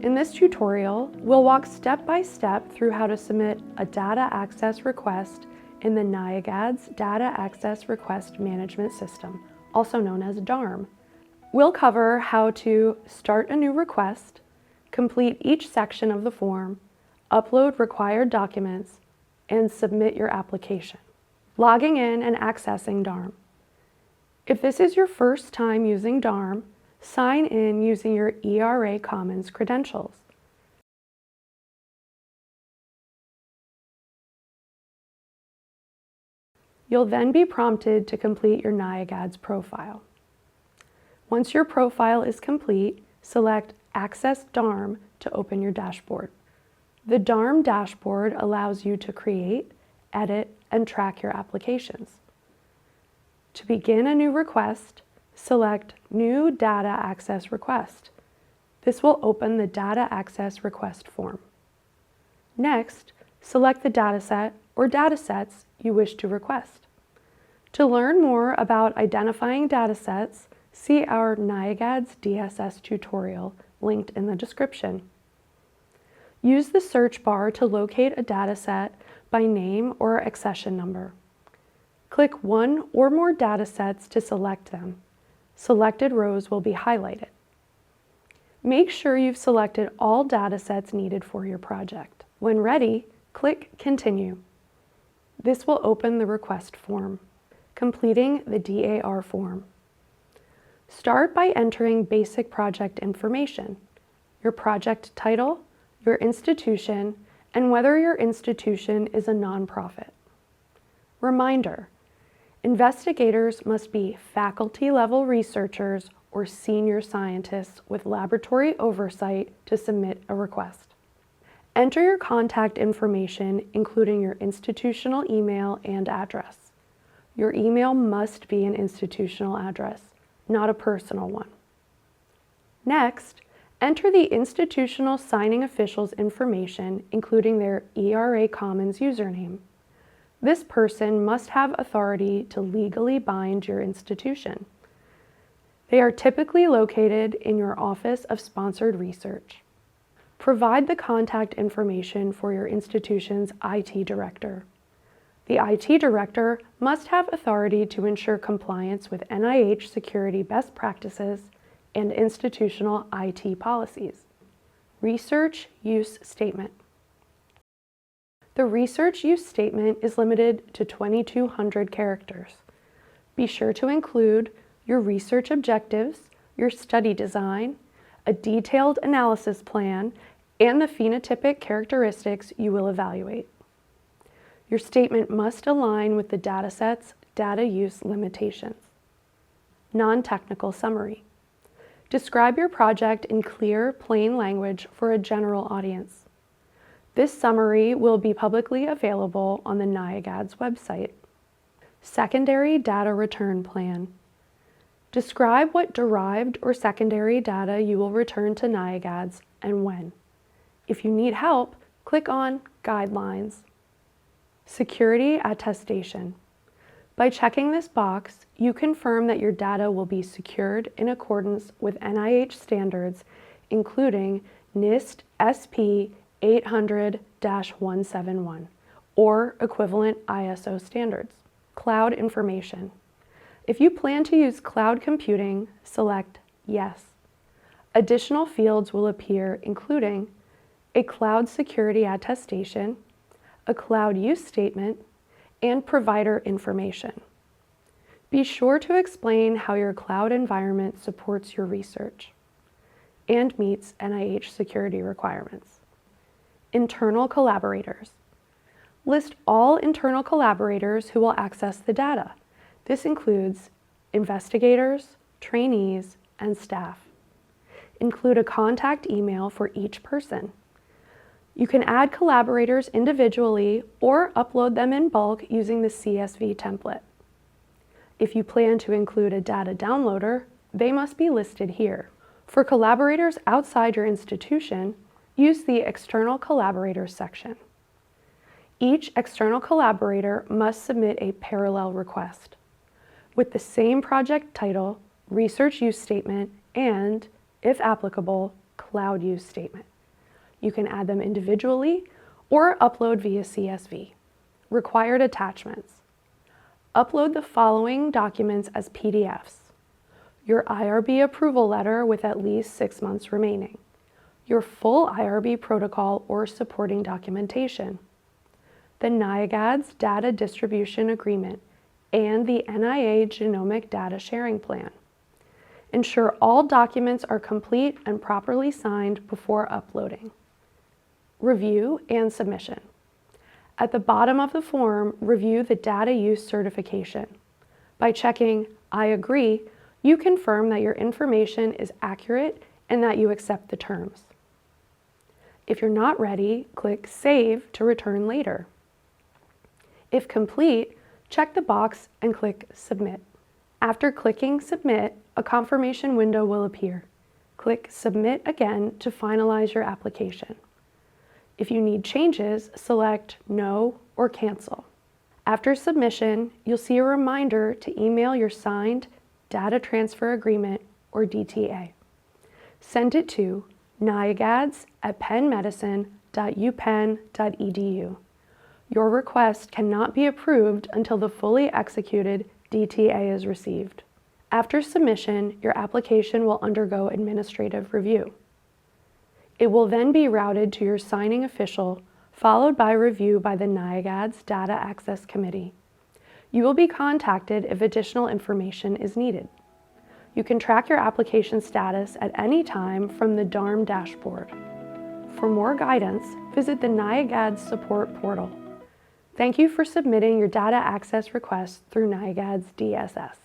In this tutorial, we'll walk step by step through how to submit a data access request in the NIAGADS Data Access Request Management System, also known as DARM. We'll cover how to start a new request, complete each section of the form, upload required documents, and submit your application. Logging in and accessing DARM. If this is your first time using DARM, sign in using your ERA Commons credentials. You'll then be prompted to complete your NIAGADS profile. Once your profile is complete, select Access DARM to open your dashboard. The DARM dashboard allows you to create, edit, and track your applications. To begin a new request, select New Data Access Request. This will open the Data Access Request form. Next, select the dataset or datasets you wish to request. To learn more about identifying datasets, see our NIAGADS DSS tutorial linked in the description. Use the search bar to locate a dataset by name or accession number. Click one or more datasets to select them. Selected rows will be highlighted. Make sure you've selected all datasets needed for your project. When ready, click Continue. This will open the request form, completing the DAR form. Start by entering basic project information, your project title, your institution, and whether your institution is a nonprofit. Reminder: investigators must be faculty-level researchers or senior scientists with laboratory oversight to submit a request. Enter your contact information, including your institutional email and address. Your email must be an institutional address, not a personal one. Next, enter the institutional signing official's information, including their ERA Commons username. This person must have authority to legally bind your institution. They are typically located in your Office of Sponsored Research. Provide the contact information for your institution's IT director. The IT director must have authority to ensure compliance with NIH security best practices and institutional IT policies. Research Use Statement. The research use statement is limited to 2,200 characters. Be sure to include your research objectives, your study design, a detailed analysis plan, and the phenotypic characteristics you will evaluate. Your statement must align with the dataset's data use limitations. Non-technical summary. Describe your project in clear, plain language for a general audience. This summary will be publicly available on the NIAGADS website. Secondary data return plan. Describe what derived or secondary data you will return to NIAGADS and when. If you need help, click on Guidelines. Security attestation. By checking this box, you confirm that your data will be secured in accordance with NIH standards, including NIST SP 800-171 or equivalent ISO standards. Cloud information. If you plan to use cloud computing, select Yes. Additional fields will appear, including a cloud security attestation, a cloud use statement, and provider information. Be sure to explain how your cloud environment supports your research and meets NIH security requirements. Internal collaborators. List all internal collaborators who will access the data. This includes investigators, trainees, and staff. Include a contact email for each person. You can add collaborators individually or upload them in bulk using the CSV template. If you plan to include a data downloader, they must be listed here. For collaborators outside your institution, use the External Collaborators section. Each external collaborator must submit a parallel request with the same project title, research use statement, and, if applicable, cloud use statement. You can add them individually or upload via CSV. Required attachments. Upload the following documents as PDFs. Your IRB approval letter with at least 6 months remaining. Your full IRB protocol or supporting documentation. The NIAGADS Data Distribution Agreement and the NIA Genomic Data Sharing Plan. Ensure all documents are complete and properly signed before uploading. Review and submission. At the bottom of the form, review the data use certification. By checking "I agree," you confirm that your information is accurate and that you accept the terms. If you're not ready, click Save to return later. If complete, check the box and click Submit. After clicking Submit, a confirmation window will appear. Click Submit again to finalize your application. If you need changes, select No or Cancel. After submission, you'll see a reminder to email your signed Data Transfer Agreement, or DTA. Send it to niagads@pennmedicine.upenn.edu. Your request cannot be approved until the fully executed DTA is received. After submission, your application will undergo administrative review. It will then be routed to your signing official, followed by review by the NIAGADS Data Access Committee. You will be contacted if additional information is needed. You can track your application status at any time from the DARM dashboard. For more guidance, visit the NIAGADS support portal. Thank you for submitting your data access request through NIAGADS DSS.